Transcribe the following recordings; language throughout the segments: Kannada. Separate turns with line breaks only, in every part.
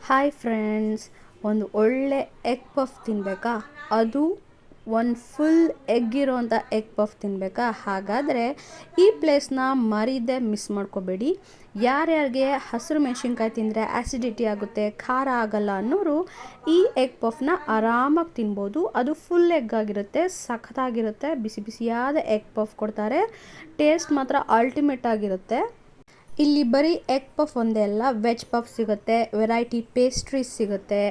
ಹಾಯ್ ಫ್ರೆಂಡ್ಸ್, ಒಂದು ಒಳ್ಳೆ ಎಗ್ ಪಫ್ ತಿನ್ನಬೇಕಾ? ಅದು ಒಂದು ಫುಲ್ ಎಗ್ ಇರೋವಂಥ ಎಗ್ ಪಫ್ ತಿನ್ನಬೇಕಾ? ಹಾಗಾದರೆ ಈ ಪ್ಲೇಸ್ನ ಮರೀದೆ ಮಿಸ್ ಮಾಡ್ಕೋಬೇಡಿ. ಯಾರ್ಯಾರಿಗೆ ಹಸಿರು ಮೆಣಸಿನ್ಕಾಯಿ ತಿಂದರೆ ಆ್ಯಸಿಡಿಟಿ ಆಗುತ್ತೆ, ಖಾರ ಆಗಲ್ಲ ಅನ್ನೋರು ಈ ಎಗ್ ಪಫ್ನ ಆರಾಮಾಗಿ ತಿನ್ಬೋದು. ಅದು ಫುಲ್ ಎಗ್ ಆಗಿರುತ್ತೆ, ಸಖತ್ತಾಗಿರುತ್ತೆ. ಬಿಸಿ ಬಿಸಿಯಾದ ಎಗ್ ಪಫ್ ಕೊಡ್ತಾರೆ. ಟೇಸ್ಟ್ ಮಾತ್ರ ಅಲ್ಟಿಮೇಟ್ ಆಗಿರುತ್ತೆ. ಇಲ್ಲಿ ಬರೀ ಎಗ್ ಪಫ್ ಒಂದೇ ಅಲ್ಲ, ವೆಜ್ ಪಫ್ ಸಿಗುತ್ತೆ, ವೆರೈಟಿ ಪೇಸ್ಟ್ರೀಸ್ ಸಿಗುತ್ತೆ,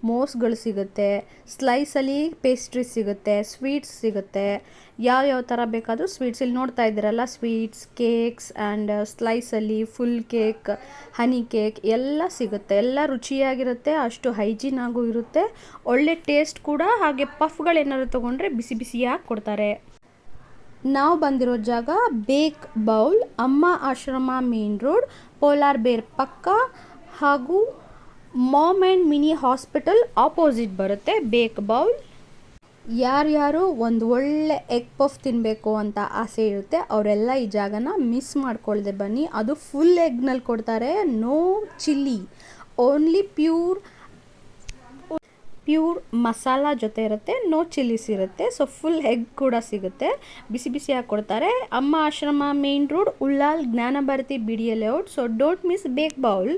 ಮೋಸ್ಗಳು ಸಿಗುತ್ತೆ, ಸ್ಲೈಸಲ್ಲಿ ಪೇಸ್ಟ್ರೀಸ್ ಸಿಗುತ್ತೆ, ಸ್ವೀಟ್ಸ್ ಸಿಗುತ್ತೆ. ಯಾವ ಥರ ಬೇಕಾದರೂ ಸ್ವೀಟ್ಸ್ ಇಲ್ಲಿ ನೋಡ್ತಾ ಇದ್ದೀರಲ್ಲ, ಸ್ವೀಟ್ಸ್, ಕೇಕ್ಸ್ ಆ್ಯಂಡ್ ಸ್ಲೈಸಲ್ಲಿ ಫುಲ್ ಕೇಕ್, ಹನಿ ಕೇಕ್ ಎಲ್ಲ ಸಿಗುತ್ತೆ. ಎಲ್ಲ ರುಚಿಯಾಗಿರುತ್ತೆ, ಅಷ್ಟು ಹೈಜೀನ್ ಆಗೂ ಇರುತ್ತೆ, ಒಳ್ಳೆ ಟೇಸ್ಟ್ ಕೂಡ. ಹಾಗೆ ಪಫ್ಗಳೇನಾದ್ರು ತೊಗೊಂಡ್ರೆ ಬಿಸಿ ಬಿಸಿಯಾಗಿ ಕೊಡ್ತಾರೆ. ನಾವು ಬಂದಿರೋ ಜಾಗ ಬೇಕ್ ಬೌಲ್, ಅಮ್ಮ ಆಶ್ರಮ ಮೇನ್ ರೋಡ್, ಪೋಲಾರ್ ಬೇರ್ ಪಕ್ಕ, ಹಾಗೂ ma'am and mini hospital opposite ಬರುತ್ತೆ ಬೇಕ್ ಬೌಲ್. ಯಾರ್ಯಾರು ಒಂದು ಒಳ್ಳೆ ಎಗ್ ಪಫ್ ತಿನ್ನಬೇಕು ಅಂತ ಆಸೆ ಇರುತ್ತೆ ಅವರೆಲ್ಲ ಈ ಜಾಗನ ಮಿಸ್ ಮಾಡ್ಕೊಳ್ದೆ ಬನ್ನಿ. ಅದು ಫುಲ್ ಎಗ್ನಲ್ಲಿ ಕೊಡ್ತಾರೆ, no chilli, only pure masala ಜೊತೆ ಇರುತ್ತೆ, ನೋ ಚಿಲ್ಲಿಸ್ ಇರುತ್ತೆ. ಸೊ ಫುಲ್ ಎಗ್ ಕೂಡ ಸಿಗುತ್ತೆ, ಬಿಸಿ ಬಿಸಿಯಾಗಿ ಕೊಡ್ತಾರೆ. Amma Ashrama main road, Ullal, Jnanabharathi, BDA layout. So don't miss bake bowl.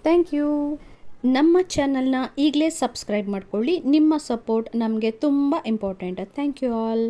Thank you. ನಮ್ಮ ಚಾನಲ್ನ ಈಗಲೇ ಸಬ್ಸ್ಕ್ರೈಬ್ ಮಾಡ್ಕೊಳ್ಳಿ. ನಿಮ್ಮ ಸಪೋರ್ಟ್ ನಮಗೆ ತುಂಬ ಇಂಪಾರ್ಟೆಂಟ್. Thank you all.